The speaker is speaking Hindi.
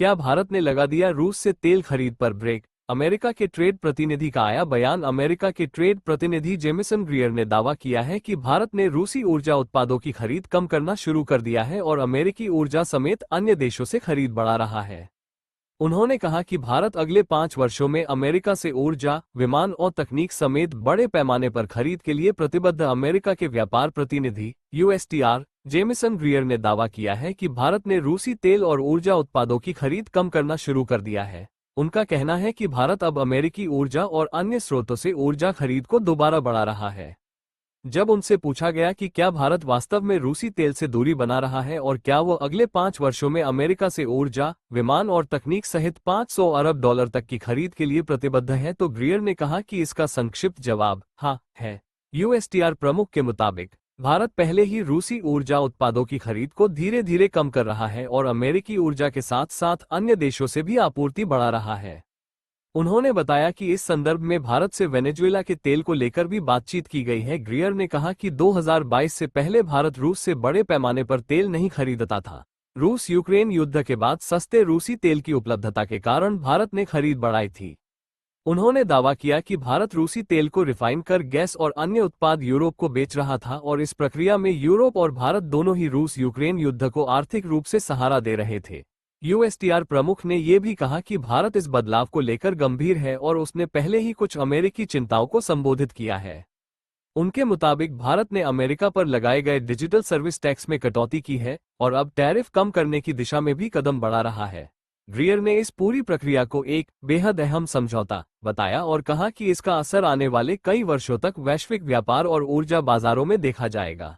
क्या भारत ने लगा दिया रूस से तेल खरीद पर ब्रेक? अमेरिका के ट्रेड प्रतिनिधि का आया बयान। अमेरिका के ट्रेड प्रतिनिधि जेमिसन ग्रियर ने दावा किया है कि भारत ने रूसी ऊर्जा उत्पादों की खरीद कम करना शुरू कर दिया है और अमेरिकी ऊर्जा समेत अन्य देशों से खरीद बढ़ा रहा है। उन्होंने कहा कि भारत अगले 5 वर्षों में अमेरिका से ऊर्जा, विमान और तकनीक समेत बड़े पैमाने पर खरीद के लिए प्रतिबद्ध। अमेरिका के व्यापार प्रतिनिधि यूएसटीआर जेमिसन ग्रियर ने दावा किया है कि भारत ने रूसी तेल और ऊर्जा उत्पादों की खरीद कम करना शुरू कर दिया है। उनका कहना है कि भारत अब अमेरिकी ऊर्जा और अन्य स्रोतों से ऊर्जा खरीद को दोबारा बढ़ा रहा है। जब उनसे पूछा गया कि क्या भारत वास्तव में रूसी तेल से दूरी बना रहा है और क्या वो अगले 5 वर्षों में अमेरिका से ऊर्जा, विमान और तकनीक सहित $500 अरब तक की खरीद के लिए प्रतिबद्ध है, तो ग्रियर ने कहा कि इसका संक्षिप्त जवाब हाँ है। यूएसटीआर प्रमुख के मुताबिक भारत पहले ही रूसी ऊर्जा उत्पादों की खरीद को धीरे धीरे कम कर रहा है और अमेरिकी ऊर्जा के साथ साथ अन्य देशों से भी आपूर्ति बढ़ा रहा है। उन्होंने बताया कि इस संदर्भ में भारत से वेनेजुएला के तेल को लेकर भी बातचीत की गई है। ग्रियर ने कहा कि 2022 से पहले भारत रूस से बड़े पैमाने पर तेल नहीं खरीदता था। रूस यूक्रेन युद्ध के बाद सस्ते रूसी तेल की उपलब्धता के कारण भारत ने खरीद बढ़ाई थी। उन्होंने दावा किया कि भारत रूसी तेल को रिफाइन कर गैस और अन्य उत्पाद यूरोप को बेच रहा था और इस प्रक्रिया में यूरोप और भारत दोनों ही रूस यूक्रेन युद्ध को आर्थिक रूप से सहारा दे रहे थे। यूएसटीआर प्रमुख ने यह भी कहा कि भारत इस बदलाव को लेकर गंभीर है और उसने पहले ही कुछ अमेरिकी चिंताओं को संबोधित किया है। उनके मुताबिक भारत ने अमेरिका पर लगाए गए डिजिटल सर्विस टैक्स में कटौती की है और अब टैरिफ कम करने की दिशा में भी कदम बढ़ा रहा है। ग्रियर ने इस पूरी प्रक्रिया को एक बेहद अहम समझौता बताया और कहा कि इसका असर आने वाले कई वर्षों तक वैश्विक व्यापार और ऊर्जा बाजारों में देखा जाएगा।